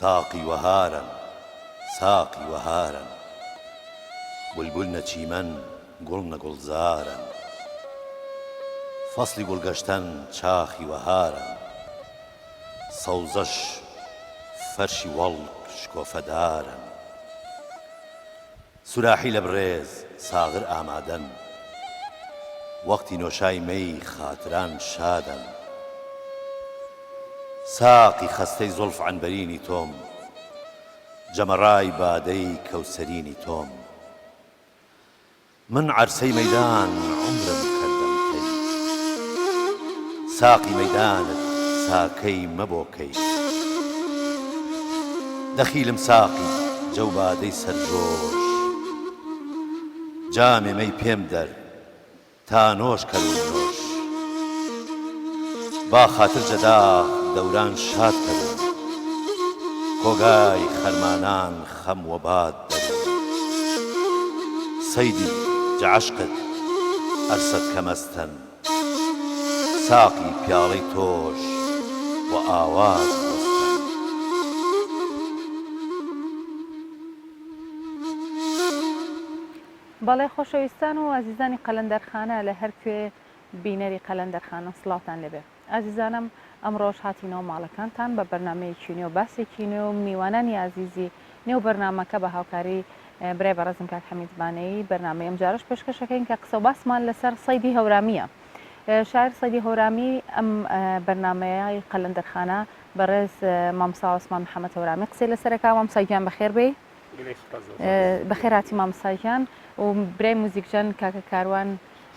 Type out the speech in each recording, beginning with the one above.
ساقي وهارا ساقي وهارا بلبلنا چیمەن گوڵنە گوڵزارن فەسڵی گوڵگەشتن چاخی وەهارن سەوزەش فەرشی وەڵک شکۆفەدارن سوراحی لە بڕێز ساغر ئامادەن وەختی نۆشای مەی خاتران شادن ساقی خەستەی زولف عنبەرینی تۆم جەمەڕای بادەی کەوسەرینی تۆم من عرسەی مەیدان عمرم کردم کەی ساقی مەیدانت ساکەی مەبۆکەی دەخیلم ساقی جەوبادەی سەرجۆش جامێ مەی پێم دەر تا نۆش کەلوون نۆش با خاتر جەداغ دەوران شاد کەبن کۆگای خەرمانان خەم و باد دەبن سەیدی جعشقت ئەرسەت کەمەستەن ساقی پیاڵەی تۆش و ئاواز وەستەن بەڵێ خۆشەویستان و ئازیزانی قەلەندەرخانە لە هەر کوێ بینەری قەلەندەرخانە سڵاوتان لێبێ ئازیزانم ئەمڕۆژ هاتینەوە ماڵەکانتان بە بەرنمەیەکی نوێ و باسێکی نوێ و میوانانی ئازیزی نێو بەرنامەکە بە هاوکاری برای بەڕێزم کاک حەمید بانەی بەرنامەی ئەم جارش پێشکەشەکەین کە قسە و باسمان لەسەر سەیدی هەورامیە شاعر سەیدی هەورامی ئەم بەرنامەیە قەلەندەرخانە بەڕێز مامۆستا عوسمان محەممەد هەورامی قسەی لەسەرەکە مامۆستاگیان بەخێر بێ بەخێراتی مامۆستاگیان و برای موزیکجان کاکە کاروان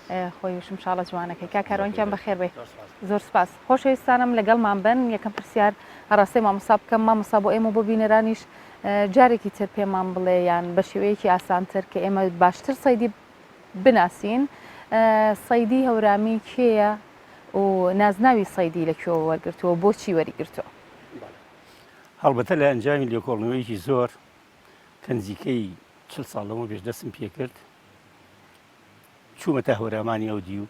خۆی وشم شاڵە جوانەکەی کا کاروانکیان بەخێر بێ زۆر سپاس خۆشەویستانم لەگەڵمان بن یەکەم پرسیار هەڕاستەی مامۆستا بکەم مامۆستا بۆ ئێمە بۆ بینەرانیش جارێکی تر پێمان بڵێ یان بە شێوەیەکی ئاسانتر کە ئێمە باشتر سەیدی بناسین سەیدی هەورامی کێیە و نازناوی سەیدی لەکوێوە وەرگرتووە بۆچی وەریگرتووە هەڵبەتە لە ئەنجامی لێکۆڵنەوەیەکی زۆر کە نزیکەی 40 ساڵ لەمە پێش دەستم پێ کرد چوومەتە هەورامانی ئەو دی و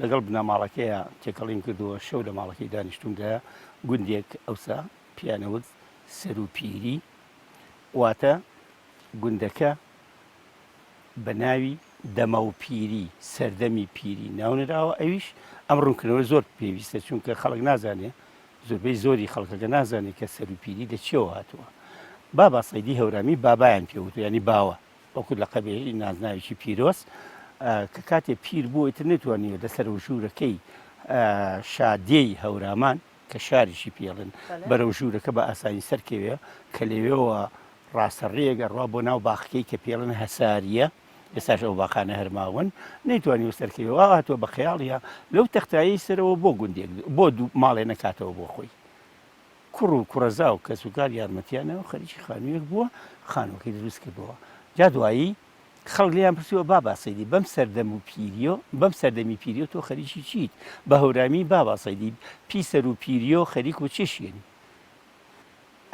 لەگەڵ بنەماڵەکەیە تێکەڵیم کردووە شەو لە ماڵەکەی دانیشتومدا گوندێک ئەوسا پیانەوت سەر و پیری واتە گوندەکە بە ناوی دەمە و پیری سەردەمی پیری ناونراوە ئەویش ئەم ڕوونکردنەوە زۆر پێویستە چونکە خەڵک نازانێ زۆربەی زۆری خەڵکەکە نازانێت کە سەر و پیری لە چێوە هاتووە بابا سەیدی هەورامی بابایان پێوتو ینی باوە وەکو لە قەبێ نازناویی پیرۆست کە کاتێ پیر بوویتر نتوانێت لەسەر و ژوورەکەی شادێی هەورامان کە شاریشی پێڵن بەرەو ژوورەکە بە ئاسانی سەرکەوێ کە لەوێەوە ڕاستەڕێگە ڕوا بۆ ناو باخەکەی کە پێڵن هەساریە ئێستاش ئەو باخانە هەرماون نەیتوانی سەرکەوێ هاتووە بە خەیاڵیە لەو تەختایی سەرەوە بۆ گوندێک بۆ دوو ماڵێ نەکاتەوە بۆ خۆی کوڕ و کوڕەزا و کەسوکار یارمەتیانەوە خەریکی خانوویەک بووە خانووەکەی دروست کردەوە جا دوایی خەڵک لیان پرسیوە بابا سەیدی بەم سەردەم و پیریۆ بەم سەردەمی پیریۆ تۆ خەریکی چیت بە هەورامی بابا سەیدی پی سەر و پیریۆ خەریک و چێشیێنی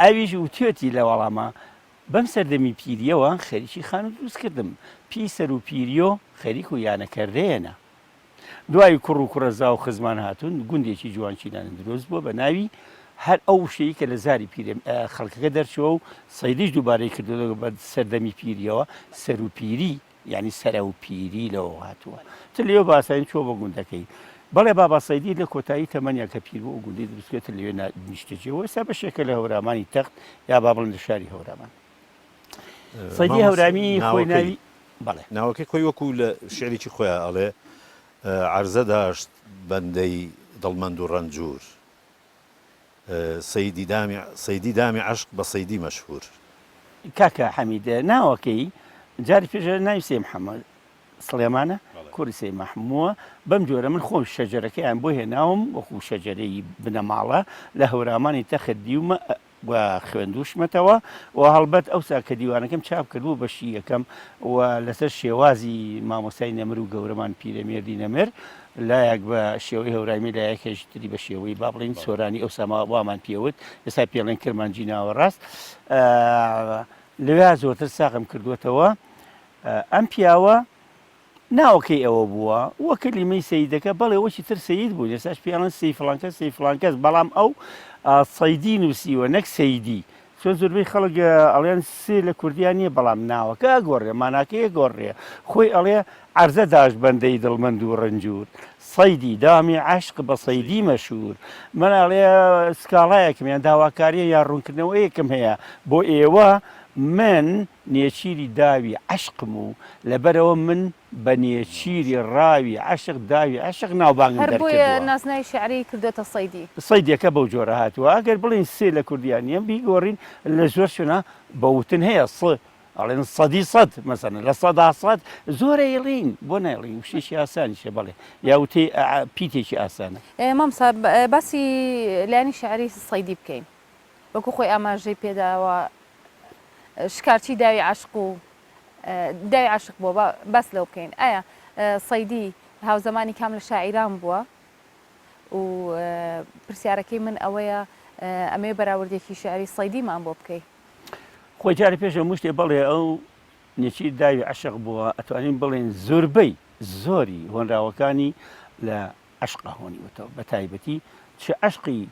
ئەویش وتێتی لە وەڵامە بەم سەردەمی پیریەوە خەریکی خانوو دروست کردم پی سەر و پیریۆ خەریک و یانەکەردەیەنە دوای کوڕ و کوڕەزا و خزمان هاتوون گوندێکی جوانچینانە دروست بووە بە ناوی هەر ئەو شەیە کە لە زاری خەڵکەکە دەرچەوە و سەیدیش دووبارەی کردو بە سەردەمی پیریەوە سەر و پیری ینی سەرە و پیری لەوە هاتووە تر لێوە باسایی چۆ بە گوندەکەی بەڵێ بابا سەیدی لە کۆتایی تەمەنیا کە پیر بوو و گوندی دروستکێتە لەوێ نیشتەجێەوە ئێستا بەشێکە لە هەورامانی تەخت یا با بڵێن لە شاری هەورامان سەیدی هەورامی خۆی ناوی بەڵێ ناوەکەی خۆی وەکو لە شعرێکی خۆیان ئەڵێ عەرزە داشت بەندەی دڵمەند و ڕەنجور سەیدی دامی عەشق بە سەیدی مەشهور کاکە حەمیدە ناوەکەی جاری پێشە ناوی سێ محەممەد سڵێمانە کوڕی سێ مەحمووە بەم جۆرە من خۆم شەجەرەکەیان بۆ هێناوم وەکو شەجەرەی بنەماڵە لە هەورامانی تەخت دیومە و خوێندوشمەتەوە و هەڵبەت ئەوسا کە دیوانەکەم چاپ کردبوو بەشی یەکەم و لەسەر شێوازی مامۆسای نەمر و گەورەمان پیرەمێردی نەمر لایەک بە شێوەی هەورامی لایەکێش تری بە شێوەی با بڵین سۆرانی ئەو سەما وامان پێوت ئێستا پێڵێن کرمانجی ناوەڕاست لەوێ زۆرتر ساغم کردوێتەوە ئەم پیاوە ناوەکەی ئەوە بووە وە کەلیمەی سەیدەکە بەڵێ وەکی تر سەید بوو ئێستاش پیاڵن سەی فڵانکەس سەی فڵانکەس بەڵام ئەو سەیدی نووسیوە نەک سەیدی چۆن زۆربەی خەڵک ئەڵێن سێ لە کوردیان نییە بەڵام ناوەکە گۆڕێ ماناکەیە گۆڕێ خۆی ئەڵێ عەرزە داش بەندەی دڵمەند و ڕەنجور سەیدی دامی عەشق بە سەیدی مەشهور من ئەڵێ سکاڵایەکم یان داواکاریە یان ڕوونکردنەوەیەکم هەیە بۆ ئێوە من نێچیری داوی عەشقم و لەبەرەوە من بە نێچیری ڕاوی عەشق داوی عەشق ناوبانگم هەر بۆیە دەرکردووە ناسنای شعری کردوێتە سەیدی سەیدێکە بەو جۆرە هاتووە ئەگەر بڵین سێ لە کوردیان نیە بیگۆڕین لە زۆر شوێنە بەوتن هەیە ئەڵێن سەدی سەد مەسەن لە سەدا سەد زۆرە ئێڵین بۆ نایڵین شتێکی ئاسانیشە بڵێ یا وتێ پیتێکی ئاسانە مامسا باسی لایانی شعری سەیدی بکەین وەکو خۆی ئاماژەی پێداوە شکارچی داوی عەشق و داوی عەشق بووە باس لەو بکەین ئایا سەیدی هاوزەمانی کام لە شاعیران بووە و پرسیارەکەی من ئەوەیە ئەمێ بەراوردێکی شعری سەیدیمان بۆ بکەی خۆی جارە پێش هەموو شتێ بڵێ ئەو نێچی داوی عەشق بووە ئەتوانین بڵێن زۆربەی زۆری هۆنراوەکانی لە عەشقا هۆنیوەتەوە بە تایبەتی چه عەشقی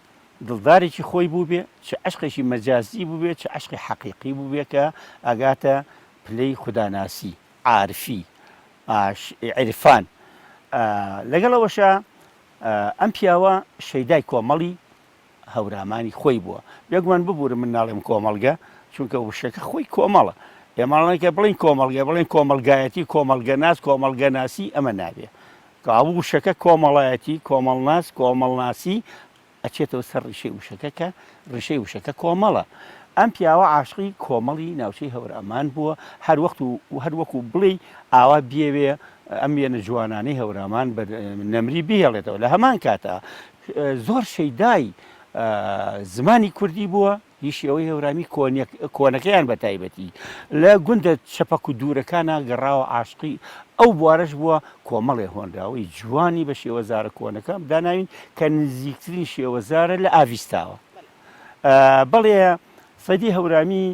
دڵدارێکی خۆی بوو بێ چه عەشقێکی مەجازی بوو بێ چه عەشقی حەقیقی بوو بێ کە ئەگاتە پلەی خوداناسی عارفی عرفان لەگەڵەوەشە ئەم پیاوە شەیدای کۆمەڵی هەورامانی خۆی بووە بێگومان ببوورە من ناڵێم کۆمەڵگە چونکە وشەکە خۆی کۆمەڵە ئێماڵەکە بڵین کۆمەڵگە بڵێن کۆمەلگایەتی کۆمەلگەناس کۆمەلگەناسی ئەمە نابێ کابوو وشەکە کۆمەڵایەتی کۆمەڵناس کۆمەڵناسی ئەچێتەوە سەر ڕیشەی وشەکە کە ڕیشەی وشەکە کۆمەڵە ئەم پیاوە عاشقی کۆمەڵی ناوچەی هەورامان بووە هەر وەخت و هەر وەکو بڵێ ئاوا بێوێ ئەم وێنە جوانانەی هەورامان نەمری بهێڵێتەوە لە هەمان کاتە زۆر شەیدای زمانی کوردی بووە هیچ ئەوەی هەورامی کۆنەکەیان بە تایبەتی لە گوندە چەپەک و دوورەکانە گەڕاوە عاشقی ئەو بوارەش بووە کۆمەڵێ هۆنراوەی جوانی بە شێوەزارە کۆنەکە داناوین کە نزیکترین شێوەزارە لە ئاویستاوە بەڵێ سەیدی هەورامی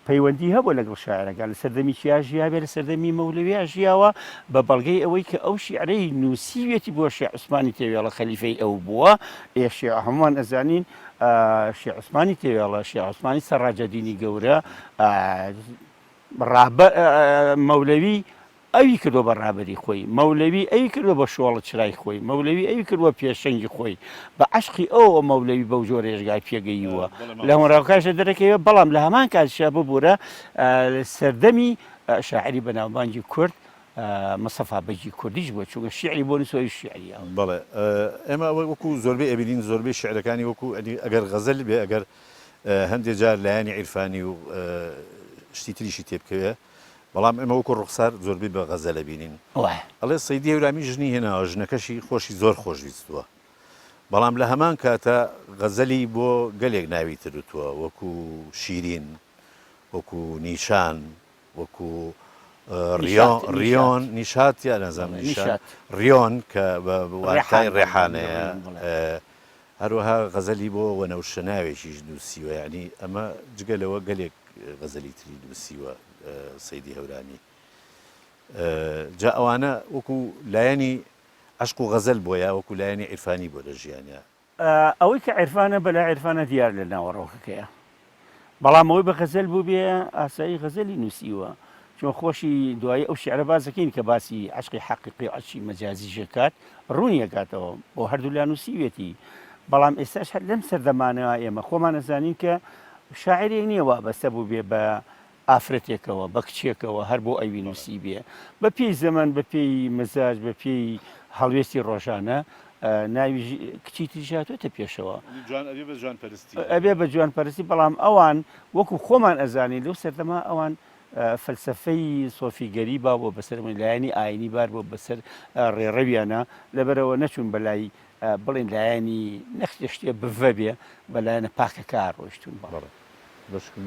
پەیوەندی هەبوو لەگەڵ شاعرەکان لە سەردەمی چیا ژیاوێ لە سەردەمی مەولەویا ژیاوە بە بەڵگەی ئەوەی کە ئەو شیعرەی نووسیوێتی بۆ شێع عوسمانی تێوێڵە خەلیفەی ئەو بووە شێع هەمووان ئەزانین شێع عوسمانی تێوێڵە شێع عوسمانی سەڕاجەدینی گەورە مەولەوی ئەوی کردووە بە ڕابەری خۆی مەولەوی ئەوی کردووە بە شۆڵە چرای خۆی مەولەوی ئەوی کردووە پێشەنگی خۆی بە عەشقی ئەوە مەولەوی بەو جۆرە ێژگای پێگەیوە لە هۆنراوەکانشە دەرەکەوێت بەڵام لە هەمان کاتشا ببوورە سەردەمی شاعری بەناوبانگی کورد مەسەفا بەجی کوردیش بووە چونکە شیعری بۆ نووسەوەی شیعری بەڵێ ئێمە وەکو زۆربەی ئەبینین زۆربەی شعرەکانی وەکو ئەگەر غەزەل بێ ئەگەر هەندێک جار لایانی عیرفانی و شتی تریشی تێبکەوێ بەڵام ئێمە وەکو ڕوخسار زۆربەی بە غەزەلە بینین ئەڵێ سەیدی هەورامی ژنی هێناوە ژنەکەشی خۆشی زۆر خۆشویستووە بەڵام لە هەمان کاتە غەزەلی بۆ گەلێک ناوی تروتووە وەکو شیرین وەکو نیشان وەکو ڕیۆن نیشات یا نەزانم ڕیۆن کە واتای ڕێحانەیە هەروەها غەزەلی بۆ وەنەوشە ناوێکیش نووسیوە یعنی ئەمە جگەلەوە گەلێک غەزەلی تری نووسیوە سەیدی هەورانی جا ئەوانە وەکو لایەنی عەشق و غەزەل بۆیە وەکو لایەنی عیرفانی بۆ لە ژیانە ئەوەی کە عیرفانە بەلا عیرفانە دیار لە ناوەڕۆکەکەیە بەڵام ئەوەی بە غەزەل بوو بێ ئاسایی غەزەلی نووسیوە چۆن خۆشی دوایی ئەو شیعرە بازەکەین کە باسی عەشقی حەقیقی عەشقی مەجازی ژەکات ڕوونیەکاتەوە بۆ هەردوو لا نووسیوێتی بەڵام ئێستاش هەر لەم سەردەمانەوە ئێمە خۆمان ئەزانین کە شاعرێک نییە وابەستە بوو بێ بە ئافرەتێکەوە بە کچێکەوە هەر بۆ ئەوی نووسی بێ بە پێی زەمان بە پێی مزاج بە پێی هەڵوێستی ڕۆژانە ناوی کچی تریژاتوێتە پێشەوە ئەبێ بە جوانپەرستی بەڵام ئەوان وەکو خۆمان ئەزانی لەو سەردەما ئەوان فەلسەفەی سۆفیگەری با بۆ بەسەر لایەنی ئاینی بار بۆ بەسەر ڕێڕەویانە لەبەرەوە نەچوون بەلای بڵێن لایەنی نەختی شتێ بڤە بێ بەلایەنە پاکەکە ڕۆیشتون بەڵێ بەشکم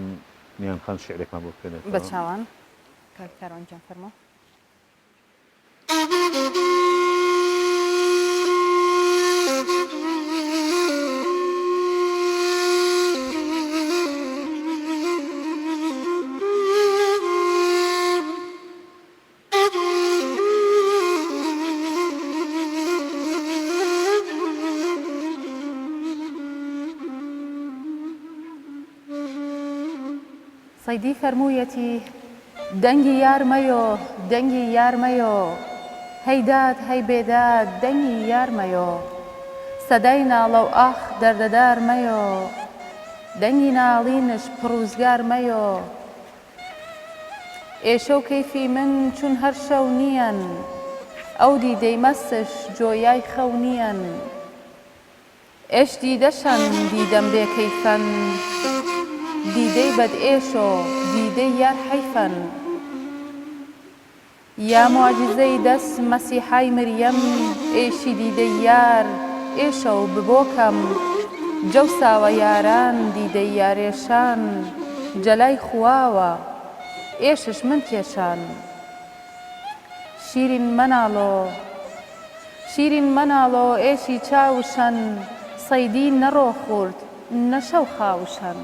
میان خان شعرێکمان بۆ بکەنێت بە چاوان کاکتارۆنجان فەرمۆ سەیدی فەرموویەتی دەنگی یارمەیۆ دەنگی یارمەیۆ هەیداد هەی بێداد دەنگی یارمەیۆ سەدای ناڵە و ئاخ دەردەدار مەیۆ دەنگی ناڵینش پڕوزگار مەیۆ ئێشە و کەیفی من چون هەر شەو نیەن ئەو دیدەی مەستش جۆیای خەو نیەن ئێش دیدەشەن دیدەم بێکەیفەن دیدەی بەدئێشۆ دیدەی یار حەیفەن یا معجزەی دەست مەسیحای مریەم ئێشی دیدەی یار ئێشە و ببۆکەم جەوساوە یاران دیدەی یارێشان جەلای خواوە ئێشش من کێشان شیرین مەناڵۆ ئێشی چاوشەن سەیدی نەڕۆ خورد نەشەو خاوشەن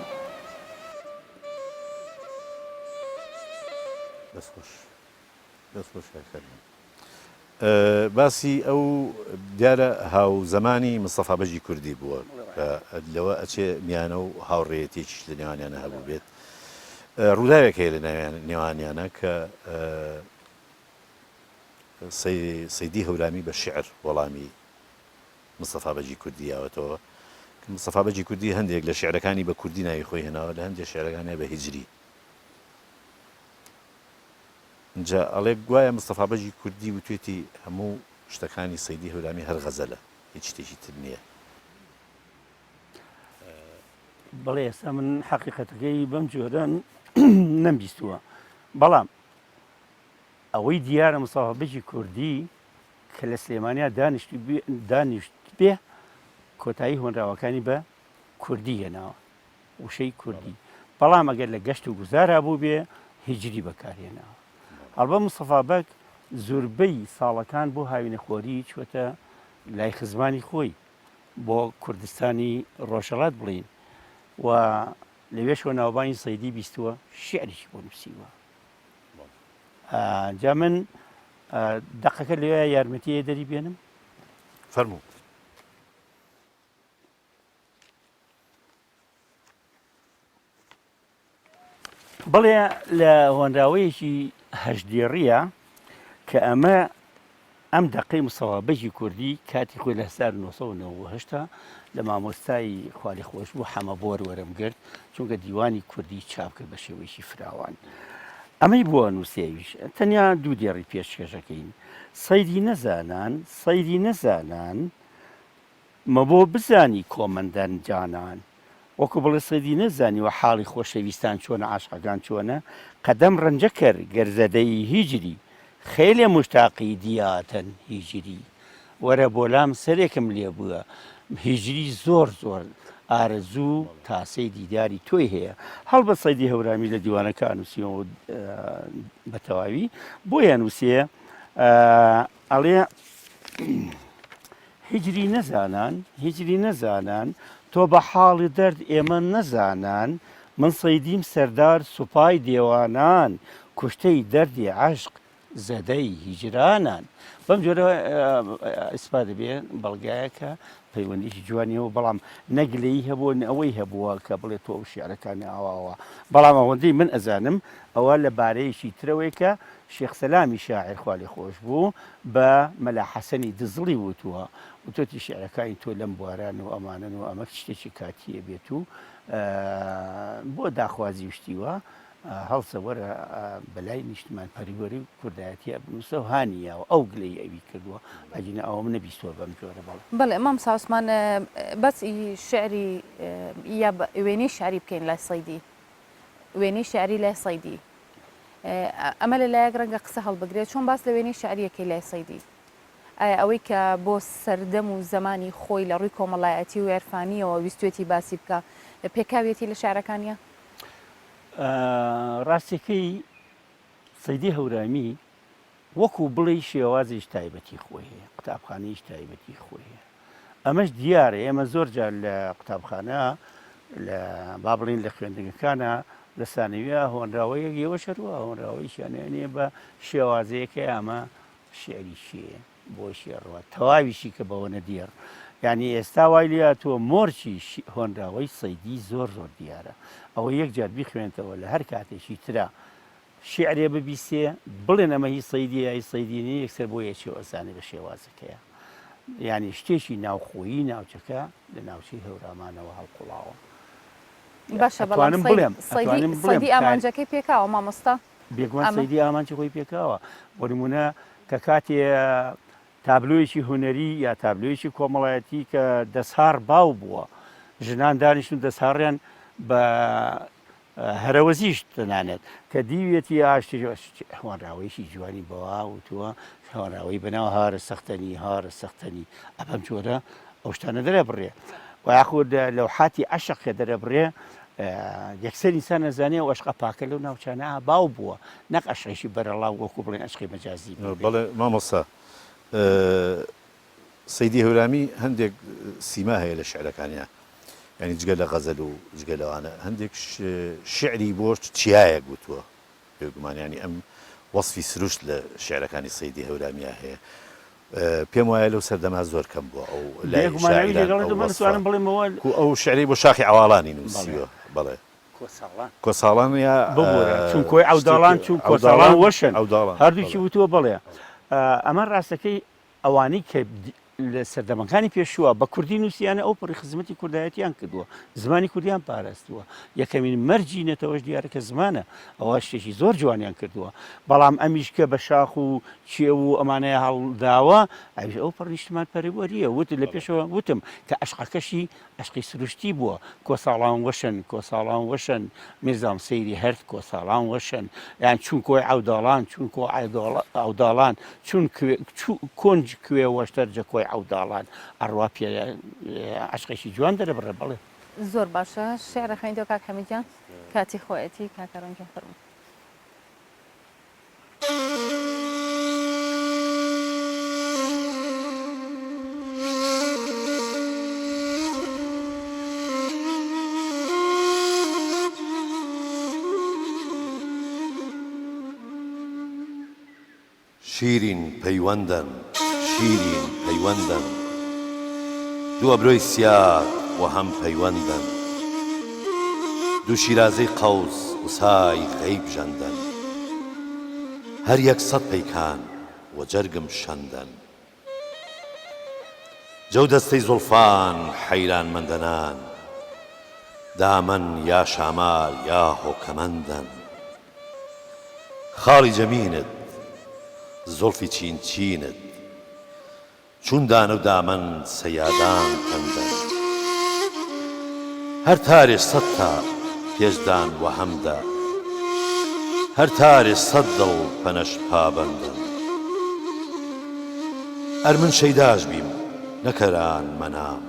دەستخۆش باسی ئەو دیارە هاو زمانی مستەفا بەژی کوردی بووە لەوە ئەچێ میانە و هاوڕێیەتێکیش لە نێوانیانە هەبوو بێت ڕووداوێک هەیە لە نێوانیانە کە سەیدی هەورامی بە شعر وەڵامی مستەفا بەژی کوردی یاوەتەوە مستەفا بەژی کوردی هەندێک لە شعرەکانی بە کوردی ناوی خۆی هێناوە لە هەندێک شعرەکانیە بە هیجری اینجا ئەڵێ گوایە مستەفا بەژی کوردی وتوێتی هەموو شتەکانی سەیدی هەورامی هەر غەزەلە هیچ شتێکی تر نییە بەڵێ ئێستا من حەقیقەتەکەی بەم جۆرە نەمبیستووە بەڵام ئەوەی دیارە مستەفا بەژی کوردی کە لە سلێمانیا دانیشت بێ کۆتایی هۆنراوەکانی بە کوردی هێناوە وشەی کوردی بەڵام ئەگەر لە گەشت و گوزارا بوو بێ هیجری بەکارهێناوە هەڵبە مستەفا بەگ زۆربەی ساڵەکان بۆ هاوینەخۆری چوەتە لای خزمانی خۆی بۆ کوردستانی ڕۆژهەڵات بڵین و لەوێشەوە ناوبانی سەیدی بیستووە شعریشی بۆ نووسیوە جا من دەقەکە لەوێ یارمەتیە دەری بێنم فەرموو بڵێ لە هۆنراوەیەکی هەژدێڕیە کە ئەم دەقەی مستەفا بەژی کوردی کاتی خۆی لە 1990 لە مامۆستای خوالی خۆش بوو حەمەبۆر وەرم گرت چونکە دیوانی کوردی چاپ کرد بە شێوەیەکی فراوان ئەمەی بووە نووسێویش تەنیا دوو دێڕی پێشکەشەکەین سەیدی نەزانان مەبۆ بزانی کۆمەندان جانان وەکو بڵێ سەیدی نەزانی و حاڵی خۆشەویستان چۆنە عاشقەکان چۆنە قەدەم ڕەنجە کرد گەرزەدەی هیجری خێلێ مشتاقی دیاتەن هیجری وەرە بۆلام سەرێکم لێ بووە هیجری زۆر ئارەزوو تاسەی دیداری تۆی هەیە هەڵبەت سەیدی هەورامی لە دیوانەکە نووسیەوە بە تەواوی بۆیان نووسێ ئەڵێ هیجری نەزانان تۆ بە حاڵی دەرد ئێمە نەزانان من سەیدیم سەردار سوپای دێوانان کوشتەی دەردی عەشق زەدەی هیجرانان بەم جۆرە ئیسپا دەبێ بەڵگایەکە پەیوەندیشی جوانیەوە بەڵام نەگلەی هەبوو ئەوەی هەبووە کە بڵێ تۆ شیعرەکانی ئاواوە بەڵام ئەوەندەی من ئەزانم ئەوە لە بارەیەکی ترەوەی کە شێخ سەلامی شاعر خوالی خۆش بوو بە مەلا حەسەنی دزڵی وتووە وتۆتی شیعرەکانی تۆ لەم بواران و ئەمانن و ئەمە شتێکی کاتیە بێت و بۆ داخوازی وشتیوە هەڵسە وەرە بەلای نیشتمان پەریوەری و کوردایەتیە بنووسە و هانییاوە ئەو گلەی ئەوی کردووە ئەجینە ئەوە منە بیستوە بەم جۆرە بەڵێ مام ساوسمان بەس شعری یا وێنەی شعری بکەین لای سەیدی وێنەی شعری لای سەیدی ئەمە لەلایەک ڕەنگە قسە هەڵبگرێت چۆن باس لە وێنەی شعریەکەی لای سەیدی ئایا ئەوەی کە بۆ سەردەم و زمانی خۆی لە ڕووی کۆمەڵایەتی و عێرفانیەوە ویستوێتی باسی بکە پێکاوێتی لە شعرەکانیە ڕاستیەکەی سەیدی هەورامی وەکو بڵێ شێوازیش تایبەتی خۆی هەیە قوتابخانەیەش تایبەتی خۆی هەیە ئەمەش دیارە ئێمە زۆر جار لە قوتابخانە لە با بڵین لە خوێندنگەکانە لە سانەویە هۆنراوەیەک ئێوە شەروە هۆنراوەی شانێنێ بە شێوازەیەکە ئەمە شعری شێ بۆ شێڕوە تەواویشی کە بەوە نەدێر یعنی ئێستا وای لاتوە مۆرچی هۆنراوەی سەیدی زۆر دیارە ئەوە یەکجار بیخوێنتەوە لە هەر کاتێکی ترا شعرێ ببیستێ بڵێن ئەمە هی سەیدی هی سەیدینی یەکسەر بۆ یەکی ئەزانێ بە شێوازەکەیە یعنی شتێکی ناوخۆیی ناوچەکە لە ناوچەی هەورامانەوە هەڵقوڵاوە باشە بەڵام سەیدی ئامانجەکەی پێکاوە مامۆستا بێگومان سەیدی ئامانجی خۆی پێکاوە بۆ نمونە کە کاتێ تابلۆیەکی هوەری یا تابلۆیەکی کۆمەڵایەتی کە دەسهار باو بووە ژنان دانیشتون دەسهاڕیان بە هەرەوەزیش تەنانێت کە دیوێتی هەوانراوەیەکی جوانی بەوا وتووە هەوانراوەی بەناو هارە سەختەنی هارە سەختەنی ئەپەم جۆرە ئەو شتانە دەرە بڕێ و یاخود لەو حاتی عەشق کە دەرە بڕێ یەکسەر ئینسان نەزانێ و عەشقە پاکە لەو ناوچانە باو بووە نەک عەشقێکی بەرەڵاو وەکو بڵێن عەشقی مەجازی بەڵێ مامۆستا سەیدی هەورامی هەندێک سیما هەیە لە شعرەکانیان ینی جگە لە غەزەل و جگە لەوانە هەندێک شعری بۆ چیایەک گوتووە پێگومانیانی ئەم وەصفی سروشت لە شعرەکانی سەیدی هەورامیا هەیە پێم وایە لەو سەردەما زۆر کەم بووە ئەو شعری بۆ شاخی عواڵانی نووسیوە بەڵێ کۆساڵان یا چون کۆی ئەوداڵان چون کۆساڵان وەشن هەردووکی وتووە بڵێ ئەمە ڕاستەکەی ئەوانەی کە لە سەردەمەکانی پێشووە بە کوردی نووسیانە ئەو پڕی خزمەتی کوردایەتیان کردووە زمانی کوردیان پاراستووە یەکەمین مەرجی نێتەوەش دیارەکە زمانە ئەوە شتێکی زۆر جوانیان کردووە بەڵام ئەمیش کە بە شاخ و چێ و ئەمانەیە هەڵداوە ئەویش ئەو پڕ نیشتمان پەروەریە وت لە پێشەوە وتم کە عەشقەکەشی عەشقی سروشتی بووە کۆساڵان وەشن کۆساڵان وەشن میرزام سەیری هەرد کۆساڵان وەشن یان چون کۆی ئەوداڵان چون کۆ ئەوداڵان چون کۆنج کوێ وەشتەر جە کۆی ئەوداڵان ئەڕوا پێ عەشقێکی جوان دەرە بڕێ بڵێ زۆر باشە شعرە خوێندەوە کاک حەمیدجان کاتی خۆیەتی کاکەڕەنگیان فەرموو شیرین پەیوەندن شیرین پەیوەندن دوو ئەبرۆی سیار و هەم پەیوەندن دوو شیرازەی قەوس وسای غەیب ژەندن هەر یەک سەد پەیکان و جەرگم شەندن جەو دەستەی زوڵفان حەیران مەندەنان دامەن یا شامال یا هۆکەمەندن خاڵی جەمینت زۆڵفی چین چینت چون دانە و دامەن سەیادان تەندەن هەر تارێش سەد تا پێشدان و هەمدا هەر تارێش سەد دڵ پەنەش پابەندن ئەر من شەیداش بیم نەکەران مەنام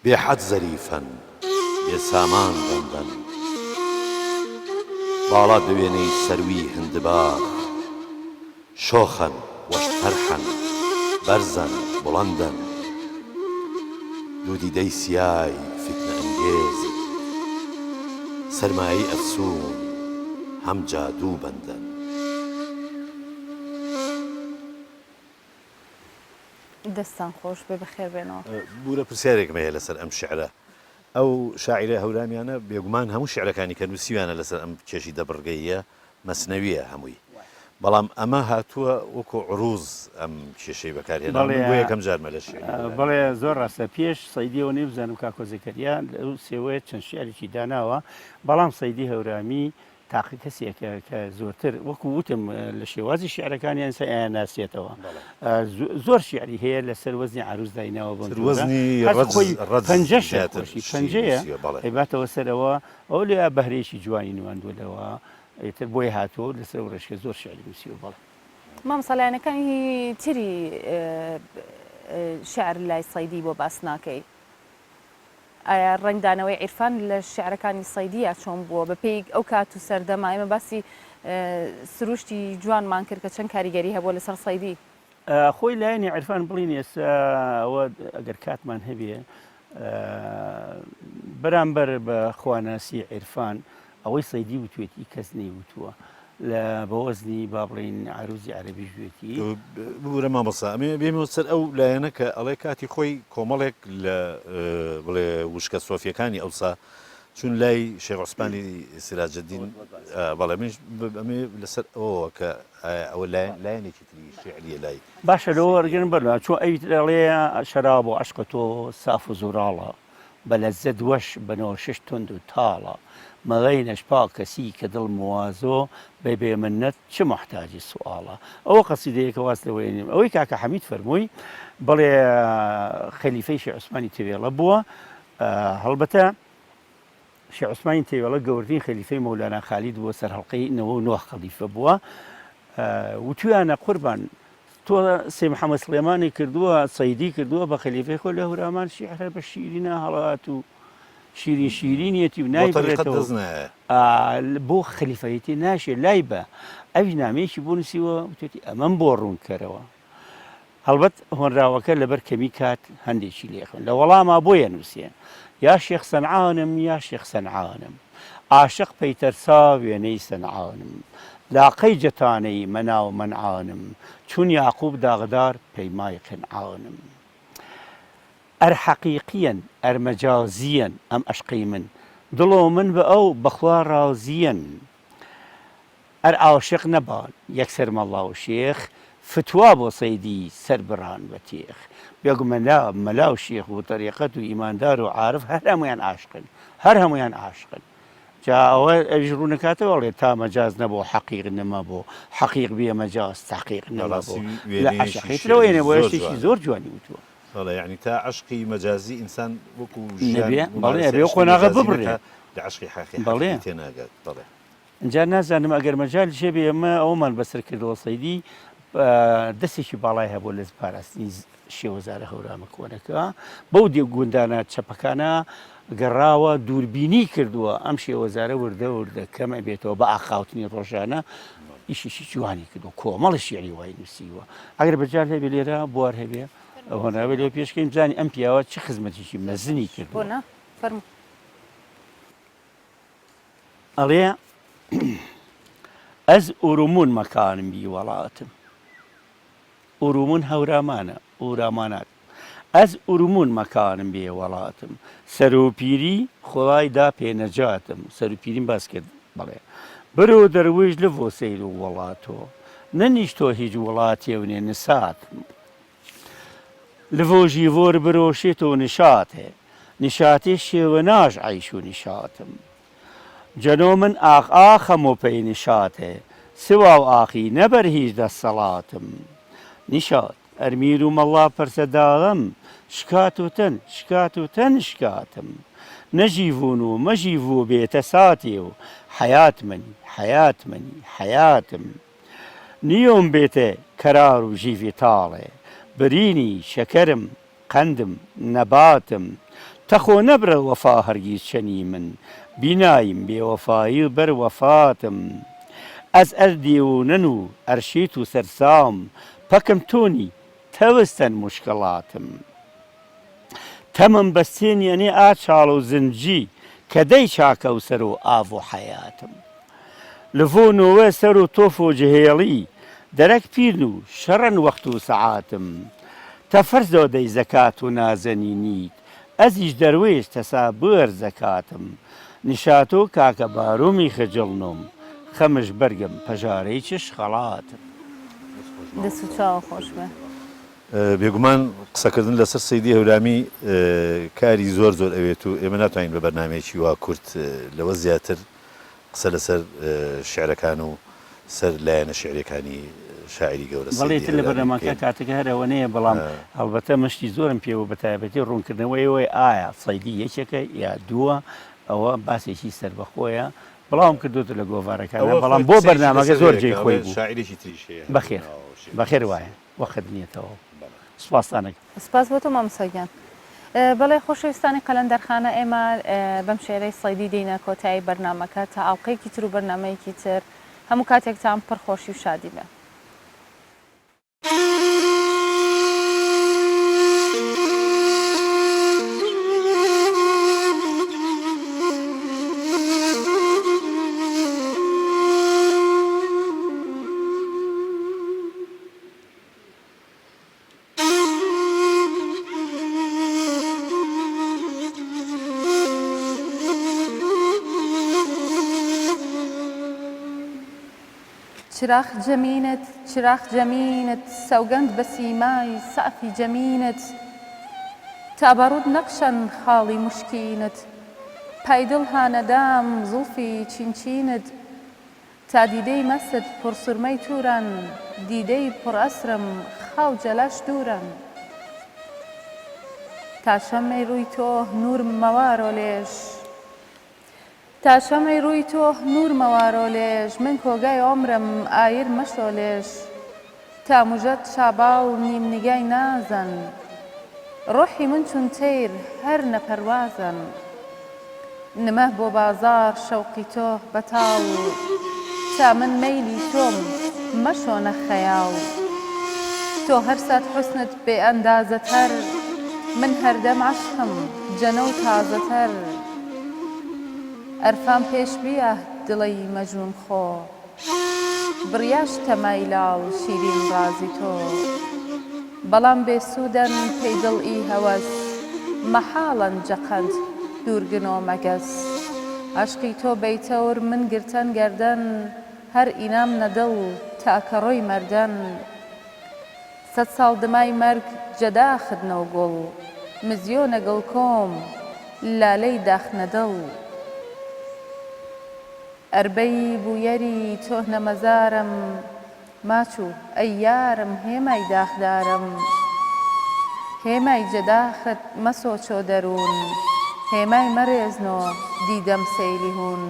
بێحەد زەریفەن بێ سامان بەندەن باڵا بوێنەی سەروی هندباغ شۆخەن وەشتەرحەن بەرزەن بڵەندن دوو دیدەی سیای فتنە ئەنگێز سەرمایی ئەفسوون هەم جادوو بەندن دەستان خۆش بێ بەخێر بێنەوە بوورە پرسیارێکم هەیە لەسەر ئەم شعرە ئەو شاعیرە هەورامانە بێگومان هەموو شعرەکانی کە نووسیوانە لەسەر ئەم کێشی دەبڕگەیە مەسنەویە هەمووی بەڵام ئەمە هاتووە وەکو عروز ئەم کێشەی بەکارهێنا بۆ یەکەم جارمە لە شعر بەڵێ زۆر ڕاستە پێش سەیدیەوە نێ بزانم کاکۆ زەکەریا ئەو سێوەیە چەند شعرێکی داناوە بەڵام سەیدی هەورامی تاقی کەسێکە کە زۆرتر وەکو وتم لە شێوازی شعرەکانیان ناسێتەوە زۆر شعری هەیە لەسەر وەزنی عروز دایناوە بۆ پەنجەیە هەیباتەوە سەرەوە ئەو لێ بەهرێکی جوانی نواندوولەوە ئیتر بۆی هاتووە لەسەر ڕێشکە زۆر شعری نووسیوە بەڵێ مامسەلایەنەکانی تری شعر لای سەیدی بۆ باس ناکەی ئایا ڕنگدانەوەی عیرفان لە شعرەکانی سەیدیە چۆن بووە بەپێی ئەو کات و سەردەما ئێمە باسی سروشتی جوانمان کرد کە چەند کاریگەری هەبووە لەسەر سەیدی خۆی لایەنی عیرفان بڵین ئێستا ئەوە ئەگەر کاتمان هەبێ بەرامبەر بە خواناسی عیرفان ئەوەی سەیدی وتوێتی کەس نەیوتووە لە بەوەزنی با بڵین عروزی عەربی ژوێتی بورە مامەسا ئەمێ بێمە سەر ئەو لایەنە کە ئەڵێ کاتی خۆی کۆمەڵێک لە بڵێ وشکە سۆفیەکانی ئەوسا چون لای شێخ عوسمانی سیراجەدین بەڵێ منش ئەمێ لەسەر ئەوە کە ئەوە لایەنێکی تری شیعریە لای باشە لەوە وەرگرن بەرنا چۆن ئەوی دەڵێ شەراب و عەشقە تۆ ساف و زوراڵە بە لەزەت وەش بنەوە شش تند و تاڵە مەغەی نەشپا کەسی کە دڵ موازۆ بێ منەت چ محتاجی سوالە ئەوە قەسیدەیەکە واست لەوەێنیم ئەوەی کاکە حەمید فەرمووی بڵێ خەلیفەی شێخ عوسمانی تێوێڵە بووە هەڵبەتە شێخ عوسمانی تێوێڵە گەورەترین خەلیفەی مەولانا خالید بووە سەر هەڵقەی ৯ خەلیفە بووە وتویانە قوربان تۆ سێ محەممەد سلێمانی کردووە سەیدی کردووە بە خەلیفەی خۆ لە هورامان شیعرە بە شیرینە هەڵات و شیرینیەتی و نایبێتەوە بۆ خەلیفەتی ناشێ لای بە ئەوی نامەیەکی بۆ نووسیوە وتێتی ئەمەم بۆ ڕوونکەرەوە هەڵبەت هۆنراوەکە لەبەر کەمی کات هەندێکی لێخن لە وەڵاما بۆیە نووسێ یا شێخ سەنعانم یا شێخ سەنعانم عاشق پەیتەرسا وێنەی سەنعانم لاقەی جەتانەی مەناو مەنعانم چون یاقوب داغدار پەیمای قنعانم ئەر حەقیقیەن ئەر مەجازیەن ئەم عەشقەی من دڵۆ من بە ئەو بەخوا ڕازیەن ئەر عاشق نەبان یەکسەر مەڵا و شێخ فتوا بۆ سەیدی سەر بڕان بە تێخ بێگومەلا مەلا و شێخ و تەریقەت و ئیماندار و عارف هەر هەمویان عاشقن هەر هەمویان عاشقن جا ئەوە ئەویش ڕوونەکاتەوەڵێ تا مەجاز نەبوو حەقیق نەما بۆ حەقیق بێ مەجاز تەحقیق نەما بۆ لە عەشقیترەوەیە بۆ شتێکی زۆر جوانی وتووە بەڵێ یعنی تا عەشقی مەجازی ئینسان وەکو بەڵێ ئەبێ خۆناغە ببڕێ لە عەشقی حەقیقی بەڵێ تێناگات بەڵێ اینجا نازانم ئەگەر مەجال شێبێ ئەمە ئەومان بەسەر کردەوە سەیدی دەستێکی باڵای هەبوو لە پاراستنی شێوەزارە هەورامە کۆنەکە بەو دێ گوندانە چەپەکانە گەڕاوە دووربینی کردووە ئەم شێوەزارە وردە کەمە بێتەوە بە ئاخاوتنی ڕۆژانە ئیشیشی جوانی کردو کۆمەڵی شیعری وای نووسیوە ئەگەر بەجار هەبێ لێرە بوار هەبێ ئەوە ناوێت لێ پێشکەین بزانانی ئەم پیاوە چه خزمەتێکی مەزنی کردووە ئەڵێ ئەز ئورومون مەکانم بی وەڵاتم ئورومون هەورامانە ئورامانات ئەز ئورومون مەکانم بێ وەڵاتم سەرۆپیری خۆڵای دا پێنەجاتم سەرۆپیریم باس کرد بڵێ برۆ دەروێژ لە بۆ سەیر و وڵاتۆ نەنیشتۆ هیچ وڵاتێونێ نساتم لە ژیڤۆر برۆشێتەوە نشاتێ نشاتێ شێوە ناژ عیش و نیشاتم جەنۆ من ئاخەمۆ پێی نیشاتێ سوا و ئاخی نەبەر هیچ دەسەڵاتم نیشات ئەرمیر و مەڵا پەرسەداڵم شکات و تەن شکاتم نەژیڤون و مەژیڤوو بێتە ساتێ و حەیاتم نیۆم بێتە کەرار و ژیڤی تاڵێ برینی شەکەرم قەندم نەباتم تەخۆ نەبرە وەفا هەرگیز چەنی من بینایم بێوەفایی بەر وەفاتم ئەس ئەردێونەن و ئەرشیت و سەرسام پەکەم تۆنی تەوەستەن مشکڵاتم تەمەم بەستێنیەنێ ئاچاڵ و زنجی کە دەی چاکەوسەر و ئاڤ و حەیاتم لڤۆنەوە سەر و تۆف و جهێڵی دەرەک پیرن و شەڕەن وەخت و سەعاتم تەفەرزۆ دەی زەکات و نازەنینیت ئەزیش دەروێش تەسا بەر زەکاتم نیشاتۆ کاکە بارومی خجڵنم خەمش بەرگم پەژارەی چش خەڵاتم دەست و چاوە خۆش بێ بێگومان قسەکردن لەسەر سەیدی هەورامی کاری زۆر ئەوێت و ئێمە ناتوانین بە بەرنامەیەکی وا کورت لەوە زیاتر قسە لەسەر شعرەکان و سەر لایەنە شعرەکانی شاعری گەورە بەڵێتر لە بەرنامەکە کاتەکە هەرەوەنەیە بەڵام هەڵبەتە مشتی زۆرم پێوە بە تایبەتی ڕوونکردنەوەیەوەی ئایا سەیدی یەکێکە یا دووە ئەوە باسێکی سەربەخۆیە بەڵام کردوتە لە گۆڤارەکانە بەڵام بۆ بەرنامەکە زۆر جێی خۆی بوو شاعریی تریشەیە بەخێر وایە وەخت نیێتەوە سوپاسانێک سپاس بۆ تۆ مامۆستاگیان بەڵێ خۆشەویستانی قەلەندەرخانە ئێمە بەم شێرەی سەیدی دێینە کۆتایی بەرنامەکە تا ئاڵلقەیەکی تر و بەرنامەیەکی تر هەموو کاتێکتان پڕ خۆشی و شادی بێ چراغ جەمینت سەوگەند بە سیمای سەعفی جەمینت تا بەڕوود نەقشەن خاڵی مشکینت پایدڵ هانەدام زوڵفی چینچینت تا دیدەی مەست پڕسورمەی تووران دیدەی پڕ ئەسرم خاو جەلاش دووران تا شەمەی ڕووی تۆ نور مەوارۆ لێش تا شەمەی ڕووی تۆ نور مەوارۆ لێش من کۆگای عۆمرم ئایر مەشۆ لێش تا موژەت شاباڵ نیم نیگای نازن ڕۆحی من چون تەیر هەر نەپەروازن نمە بۆ بازار شەوقی تۆ بەتاڵ تا من مەیلی تۆم مەشۆنە خەیاڵ تۆ هەر سات حوسنت بێ ئەندازەتەر من هەردەم عەشقم جەنە و تازەتەر ئەرفام پێش بیە دڵەی مەجنون خۆ بڕیاش تەمایلاڵ شیرین ڕازی تۆ بەڵام بێسوودەن پێی دڵئی هەوەس مەحاڵەن جەقەند دوورگنۆ مەگەس عەشقی تۆ بەیتەور من گرتەن گەردەن هەر ئینام نەدڵ تاکە ڕۆی مەردەن سەد ساڵ دمای مەرگ جەدا خدنەو گوڵ مزیۆنە گڵ کۆم لالەی داخنە دڵ ئەربەی بوویەری تۆ نەمەزارم ماچوو ئەی یارم هێمای داخدارم هێمای جەداخت مەسۆ چۆ دەروون هێمای مەڕێزنۆ دیدەم سەیری هوون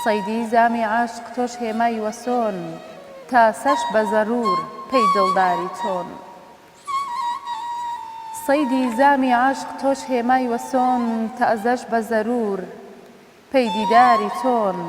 سەیدی زامی عاشق تۆش هێمای وەسۆن تا سەش بە زەرور پێی دڵداری تۆن سەیدی زامی عاشق تۆش هێمای وەسۆن تا ئەزەش بە زەرور پەی دیداری تۆن